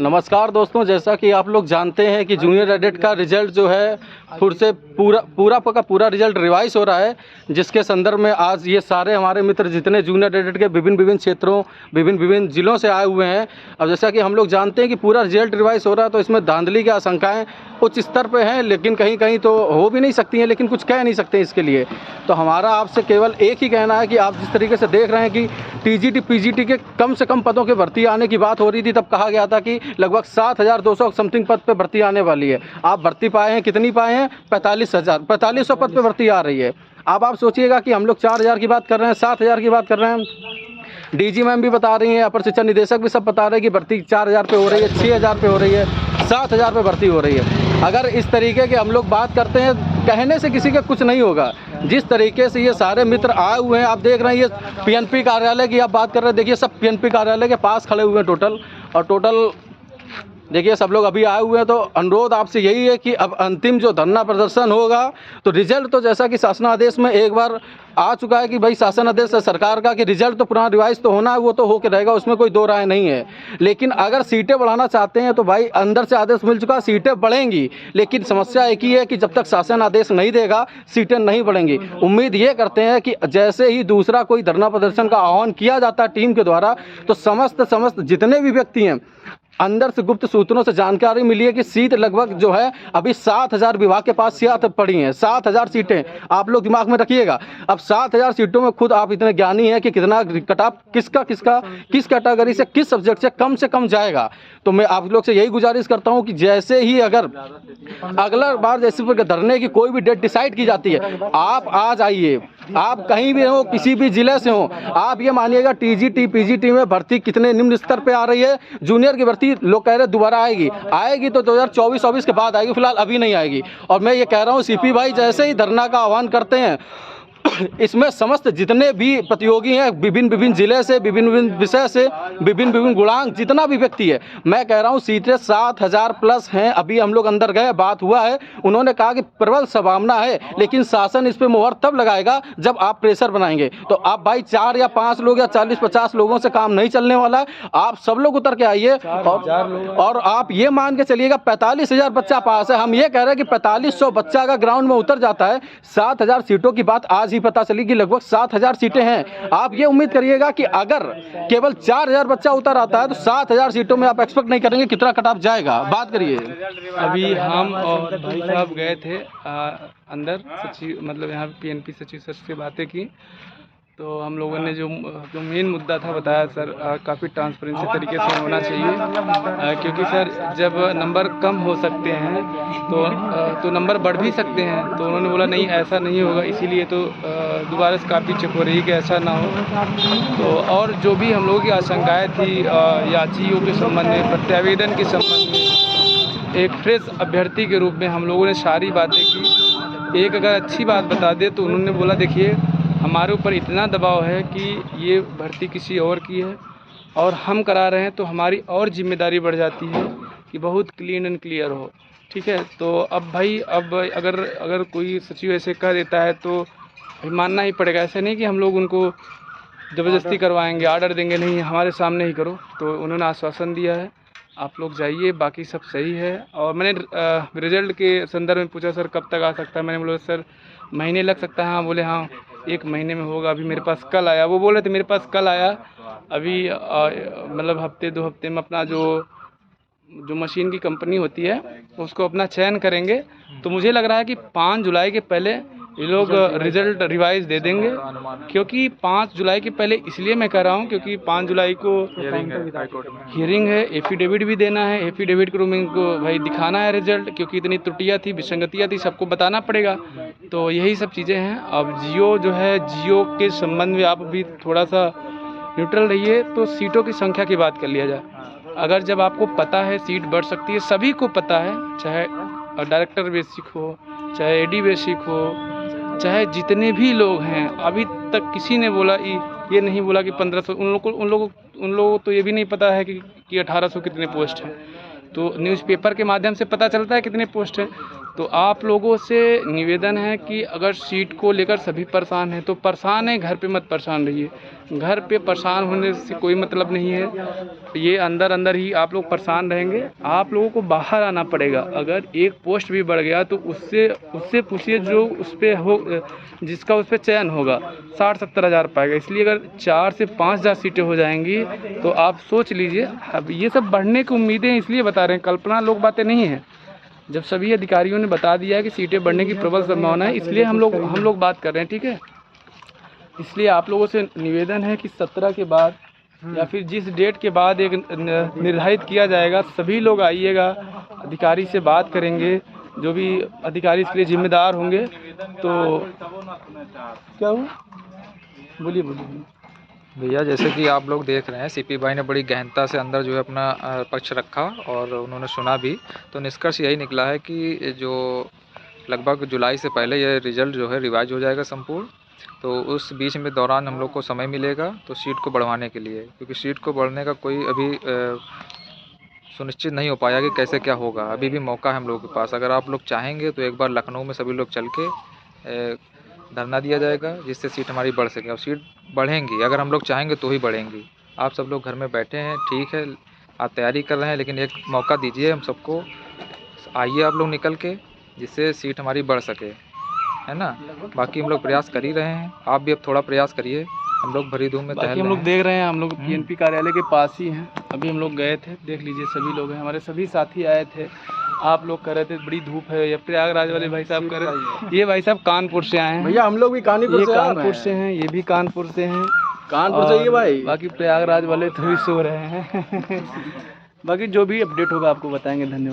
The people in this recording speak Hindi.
नमस्कार दोस्तों, जैसा कि आप लोग जानते हैं कि जूनियर कैडेट का रिजल्ट जो है फिर से पूरा रिजल्ट रिवाइज हो रहा है, जिसके संदर्भ में आज ये सारे हमारे मित्र जितने जूनियर कैडेट के विभिन्न क्षेत्रों विभिन्न जिलों से आए हुए हैं। अब जैसा कि हम लोग जानते हैं कि पूरा रिजल्ट रिवाइज हो रहा है, तो इसमें धांधली की आशंकाएँ उच्च स्तर पे हैं, लेकिन कहीं कहीं तो हो भी नहीं सकती हैं, लेकिन कुछ कह नहीं सकते इसके लिए। तो हमारा आपसे केवल एक ही कहना है कि आप जिस तरीके से देख रहे हैं कि टीजीटी पीजीटी के कम से कम पदों के भर्ती आने की बात हो रही थी, तब कहा गया था कि लगभग 7,200 समथिंग पद पे भर्ती आने वाली है। आप भर्ती पाए हैं, कितनी पाए हैं? 45,000 पद पे भर्ती आ रही है। अब आप सोचिएगा कि हम लोग 4,000 की बात कर रहे हैं, 7,000 की बात कर रहे हैं। डीजी मैम भी बता रही हैं, अपर शिक्षा निदेशक भी सब बता रहे हैं कि भर्ती 4,000 पे हो रही है, 6,000 पे हो रही है, 7,000 पे भर्ती हो रही है। अगर इस तरीके के हम लोग बात करते हैं, कहने से किसी का कुछ नहीं होगा। जिस तरीके से ये सारे मित्र आए हुए हैं, आप देख रहे हैं ये पीएनपी कार्यालय की आप बात कर रहे हैं, देखिए सब पीएनपी कार्यालय के पास खड़े हुए हैं टोटल देखिए सब लोग अभी आए हुए हैं। तो अनुरोध आपसे यही है कि अब अंतिम जो धरना प्रदर्शन होगा, तो रिजल्ट तो जैसा कि शासनादेश में एक बार आ चुका है कि भाई शासन आदेश है सरकार का कि रिजल्ट तो पुनः रिवाइज तो होना है, वो तो होकर रहेगा, उसमें कोई दो राय नहीं है। लेकिन अगर सीटें बढ़ाना चाहते हैं तो भाई अंदर से आदेश मिल चुका, सीटें बढ़ेंगी, लेकिन समस्या एक ही है कि जब तक शासन आदेश नहीं देगा सीटें नहीं बढ़ेंगी। उम्मीद ये करते हैं कि जैसे ही दूसरा कोई धरना प्रदर्शन का आह्वान किया जाता है टीम के द्वारा, तो समस्त जितने भी व्यक्ति हैं, अंदर से गुप्त सूत्रों से जानकारी मिली है कि सीट लगभग जो है अभी 7,000 विभाग के पास सीटें पड़ी हैं। 7,000 सीटें आप लोग दिमाग में रखिएगा। अब 7,000 सीटों में खुद आप इतने ज्ञानी हैं कि कितना कट ऑफ किस कैटेगरी से किस सब्जेक्ट से कम जाएगा। तो मैं आप लोग से यही गुजारिश करता हूं कि जैसे ही अगर अगला बार जैसे धरने की कोई भी डेट डिसाइड की जाती है, आप आ जाइए। आप कहीं भी हो, किसी भी जिले से हो, आप ये मानिएगा टीजीटी पीजीटी में भर्ती कितने निम्न स्तर पे आ रही है। जूनियर की भर्ती लोग कह रहे दोबारा आएगी तो 2024-24 के बाद आएगी, फिलहाल अभी नहीं आएगी। और मैं ये कह रहा हूँ सीपी भाई जैसे ही धरना का आह्वान करते हैं, इसमें समस्त जितने भी प्रतियोगी हैं विभिन्न जिले से, विभिन्न विषय से, विभिन्न गुणांक जितना भी व्यक्ति है, मैं कह रहा हूं सीटें 7,000 प्लस हैं। अभी हम लोग अंदर गए, बात हुआ है, उन्होंने कहा कि प्रबल संभावना है, लेकिन शासन इस पे मुहर तब लगाएगा जब आप प्रेशर बनाएंगे। तो आप भाई 4 या 5 लोग या 40-50 लोगों से काम नहीं चलने वाला है। आप सब लोग उतर के आइए और आप ये मान के चलिएगा 45,000 बच्चा पास है। हम ये कह रहे हैं कि 4,500 बच्चा अगर ग्राउंड में उतर जाता है, 7,000 सीटों की बात आज ही पता चली कि लगभग 7,000 सीटें हैं। आप ये उम्मीद करिएगा कि अगर केवल 4,000 बच्चा उतर आता है तो 7,000 सीटों में आप एक्सपेक्ट नहीं करेंगे कितना कट ऑफ जाएगा। बात करिए। अभी हम और भाई साहब गए थे अंदर सचिव, मतलब यहाँ पीएनपी सचिव सर से बातें की, तो हम लोगों ने जो मेन मुद्दा था बताया सर, काफ़ी ट्रांसपेरेंसी तरीके से होना चाहिए, क्योंकि सर जब नंबर कम हो सकते हैं तो नंबर बढ़ भी सकते हैं। तो उन्होंने बोला नहीं ऐसा नहीं होगा, इसीलिए तो दोबारा से काफ़ी चेक हो रही है कि ऐसा ना हो। तो और जो भी हम लोगों की आशंकाएँ थी याचियों के संबंध में, प्रत्यावेदन के संबंध में, एक फ्रेश अभ्यर्थी के रूप में हम लोगों ने सारी बातें की। एक अगर अच्छी बात बता दे तो उन्होंने बोला देखिए हमारे ऊपर इतना दबाव है कि ये भर्ती किसी और की है और हम करा रहे हैं, तो हमारी और जिम्मेदारी बढ़ जाती है कि बहुत क्लीन एंड क्लियर हो। ठीक है, तो अब भाई अगर कोई सचिव ऐसे कह देता है तो मानना ही पड़ेगा। ऐसे नहीं कि हम लोग उनको ज़बरदस्ती करवाएंगे, आर्डर देंगे, नहीं हमारे सामने ही करो। तो उन्होंने आश्वासन दिया है आप लोग जाइए, बाकी सब सही है। और मैंने रिजल्ट के संदर्भ में पूछा सर कब तक आ सकता है, मैंने बोला सर महीने लग सकता है। हाँ बोले हाँ 1 महीने में होगा। अभी मेरे पास कल आया, वो बोले थे मेरे पास कल आया, अभी मतलब हफ्ते 2 हफ्ते में अपना जो मशीन की कंपनी होती है उसको अपना चयन करेंगे। तो मुझे लग रहा है कि 5 जुलाई के पहले ये लोग रिज़ल्ट रिवाइज दे देंगे, क्योंकि 5 जुलाई के पहले इसलिए मैं कह रहा हूँ क्योंकि 5 जुलाई को हियरिंग है, एफिडेविट भी देना है। एफिडेविट के रूप में इनको भाई दिखाना है रिजल्ट, क्योंकि इतनी त्रुटियाँ थी, विसंगतियाँ थी, सबको बताना पड़ेगा। तो यही सब चीज़ें हैं। अब जियो के संबंध में आप भी थोड़ा सा न्यूट्रल रहिए, तो सीटों की संख्या की बात कर लिया जाए। अगर जब आपको पता है सीट बढ़ सकती है, सभी को पता है, चाहे डायरेक्टर बेसिक हो, चाहे एडी बेसिक हो, चाहे जितने भी लोग हैं, अभी तक किसी ने बोला ये नहीं बोला कि 1500। उन लोगों को तो ये भी नहीं पता है कि 1800 कितने पोस्ट हैं। तो न्यूज़पेपर के माध्यम से पता चलता है कितने पोस्ट हैं। तो आप लोगों से निवेदन है कि अगर सीट को लेकर सभी परेशान हैं तो परेशान हैं, घर पे मत परेशान रहिए। घर पे परेशान होने से कोई मतलब नहीं है, ये अंदर अंदर ही आप लोग परेशान रहेंगे। आप लोगों को बाहर आना पड़ेगा। अगर एक पोस्ट भी बढ़ गया तो उससे पूछिए जो उस पर हो, जिसका उस पर चयन होगा 60-70 हज़ार पाएगा। इसलिए अगर 4 से 5 हज़ार सीटें हो जाएंगी तो आप सोच लीजिए। अब ये सब बढ़ने की उम्मीदें इसलिए बता रहे हैं, कल्पना लोग बातें नहीं हैं। जब सभी अधिकारियों ने बता दिया है कि सीटें बढ़ने की प्रबल संभावना है, इसलिए हम लोग बात कर रहे हैं, ठीक है। इसलिए आप लोगों से निवेदन है कि 17 के बाद या फिर जिस डेट के बाद एक निर्धारित किया जाएगा, सभी लोग आइएगा, अधिकारी से बात करेंगे, जो भी अधिकारी इसके लिए जिम्मेदार होंगे। तो क्या हुआ, बोलिए। भैया जैसे कि आप लोग देख रहे हैं, सीपी भाई ने बड़ी गहनता से अंदर जो है अपना पक्ष रखा और उन्होंने सुना भी। तो निष्कर्ष यही निकला है कि जो लगभग जुलाई से पहले ये रिज़ल्ट जो है रिवाइज हो जाएगा संपूर्ण। तो उस बीच में दौरान हम लोग को समय मिलेगा तो सीट को बढ़वाने के लिए, क्योंकि सीट को बढ़ने का कोई अभी सुनिश्चित नहीं हो पाया कि कैसे क्या होगा। अभी भी मौका है हम लोगों के पास। अगर आप लोग चाहेंगे तो एक बार लखनऊ में सभी लोग चल के धरना दिया जाएगा, जिससे सीट हमारी बढ़ सके। और सीट बढ़ेंगी, अगर हम लोग चाहेंगे तो ही बढ़ेंगी। आप सब लोग घर में बैठे हैं, ठीक है, आप तैयारी कर रहे हैं, लेकिन एक मौका दीजिए हम सबको, आइए आप लोग निकल के, जिससे सीट हमारी बढ़ सके, है ना। बाकी हम लोग प्रयास कर ही रहे हैं, आप भी अब थोड़ा प्रयास करिए। हम लोग भरी धूम में टहल हम लोग देख रहे हैं, हम लोग पीएनपी कार्यालय के पास ही हैं। अभी हम लोग गए थे, देख लीजिए सभी लोग हैं, हमारे सभी साथी आए थे। आप लोग कह रहे थे बड़ी धूप है, ये प्रयागराज वाले भाई साहब कह रहे, ये भाई साहब कानपुर से आए हैं। भैया हम लोग भी कानपुर से हैं, ये भी कानपुर से हैं। कानपुर से ये भाई, बाकी प्रयागराज वाले थोड़ी सो रहे हैं। बाकी जो भी अपडेट होगा आपको बताएंगे। धन्यवाद।